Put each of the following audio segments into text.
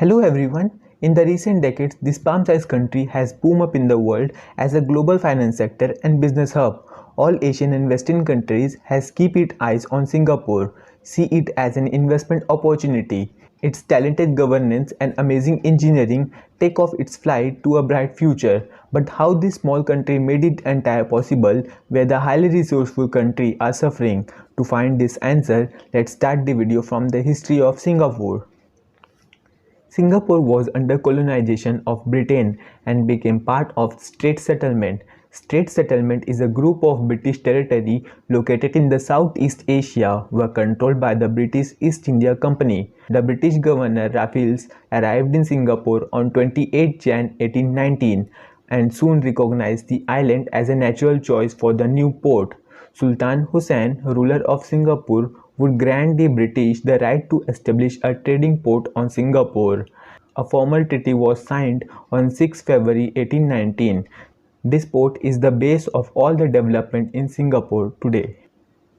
Hello everyone. In the recent decades, this palm-sized country has boomed up in the world as a global finance sector and business hub. All Asian and Western countries has keep its eyes on Singapore, see it as an investment opportunity. Its talented governance and amazing engineering take off its flight to a bright future. But how this small country made it entire possible where the highly resourceful country are suffering? To find this answer, let's start the video from the history of Singapore. Singapore was under colonization of Britain and became part of Strait Settlement. Strait Settlement is a group of British territory located in the Southeast Asia were controlled by the British East India Company. The British governor Raffles arrived in Singapore on 28 Jan 1819 and soon recognized the island as a natural choice for the new port. Sultan Hussain, ruler of Singapore, would grant the British the right to establish a trading port on Singapore. A formal treaty was signed on 6 February 1819. This port is the base of all the development in Singapore today.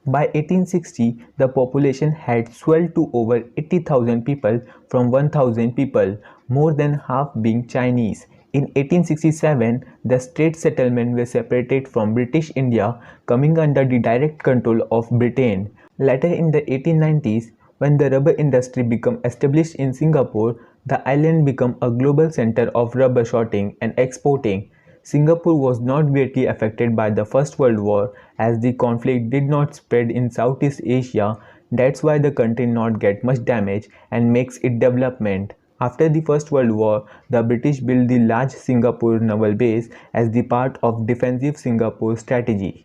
By 1860, the population had swelled to over 80,000 people from 1,000 people, more than half being Chinese. In 1867, the Strait Settlement were separated from British India, coming under the direct control of Britain. Later in the 1890s, when the rubber industry became established in Singapore, the island became a global center of rubber shorting and exporting. Singapore was not greatly affected by the First World War as the conflict did not spread in Southeast Asia. That's why the country not get much damage and makes it development. After the First World War, the British built the large Singapore naval base as the part of defensive Singapore strategy.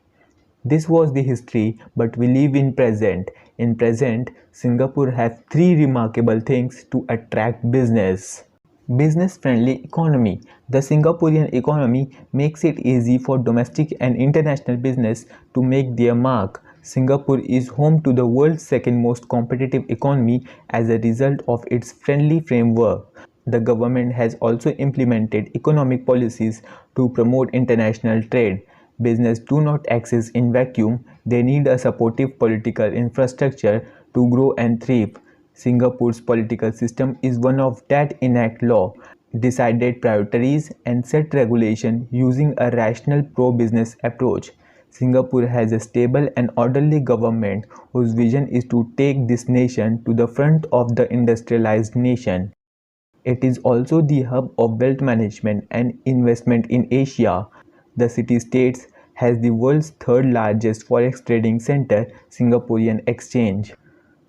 This was the history, but we live in present. In present, Singapore has three remarkable things to attract business. Business-friendly economy. The Singaporean economy makes it easy for domestic and international business to make their mark. Singapore is home to the world's second most competitive economy as a result of its friendly framework. The government has also implemented economic policies to promote international trade. Business do not exist in vacuum, they need a supportive political infrastructure to grow and thrive. Singapore's political system is one of that enact law, decided priorities and set regulation using a rational pro-business approach. Singapore has a stable and orderly government whose vision is to take this nation to the front of the industrialized nation. It is also the hub of wealth management and investment in Asia. The city-states has the world's third largest forex trading center, Singaporean Exchange.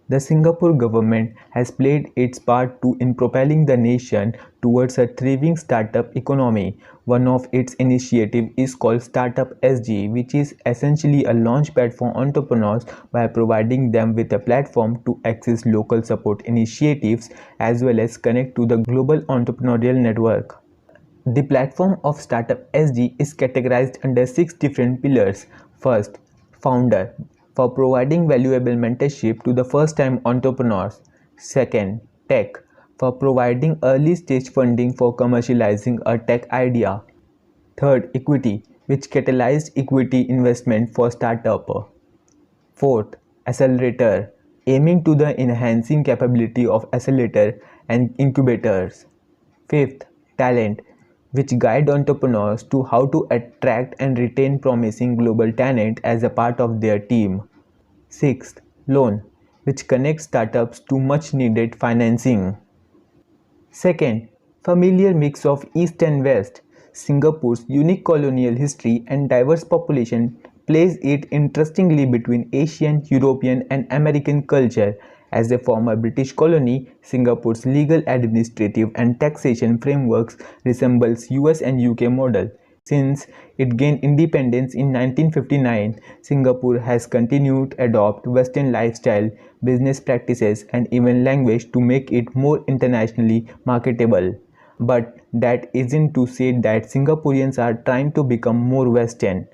The Singapore government has played its part in propelling the nation towards a thriving startup economy. One of its initiatives is called Startup SG, which is essentially a launchpad for entrepreneurs by providing them with a platform to access local support initiatives as well as connect to the global entrepreneurial network. The platform of Startup SG is categorized under 6 different pillars. First, Founder, for providing valuable mentorship to the first-time entrepreneurs. Second, Tech, for providing early-stage funding for commercializing a tech idea. Third, Equity, which catalyzed equity investment for startup. Fourth, Accelerator, aiming to the enhancing capability of accelerator and incubators. Fifth, Talent, which guide entrepreneurs to how to attract and retain promising global talent as a part of their team. Sixth, Loan, which connects startups to much needed financing. Second, familiar mix of East and West. Singapore's unique colonial history and diverse population place it interestingly between Asian, European and American culture. As a former British colony, Singapore's legal, administrative and taxation frameworks resembles US and UK model. Since it gained independence in 1959, Singapore has continued to adopt Western lifestyle, business practices and even language to make it more internationally marketable. But that isn't to say that Singaporeans are trying to become more Western.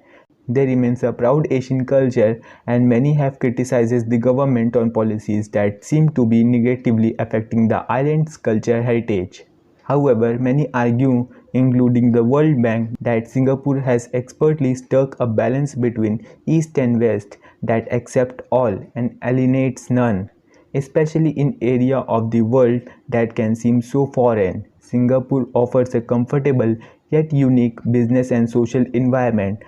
There remains a proud Asian culture and many have criticized the government on policies that seem to be negatively affecting the island's cultural heritage. However, many argue, including the World Bank, that Singapore has expertly struck a balance between East and West that accepts all and alienates none. especially in area of the world that can seem so foreign. Singapore offers a comfortable yet unique business and social environment.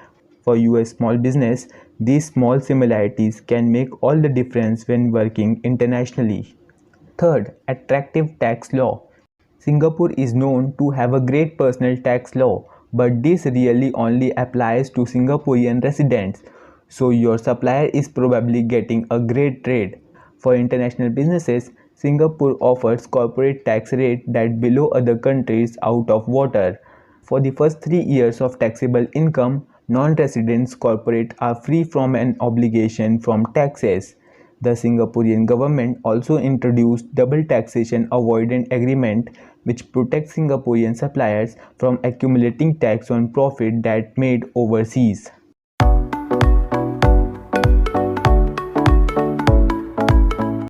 For US small business, these small similarities can make all the difference when working internationally. Third, attractive tax law. Singapore is known to have a great personal tax law, but this really only applies to Singaporean residents, so your supplier is probably getting a great trade. For international businesses, Singapore offers corporate tax rate that below other countries out of water. For the first 3 years of taxable income, non-residents corporate are free from an obligation from taxes. The Singaporean government also introduced double taxation avoidance agreement which protects Singaporean suppliers from accumulating tax on profit that made overseas.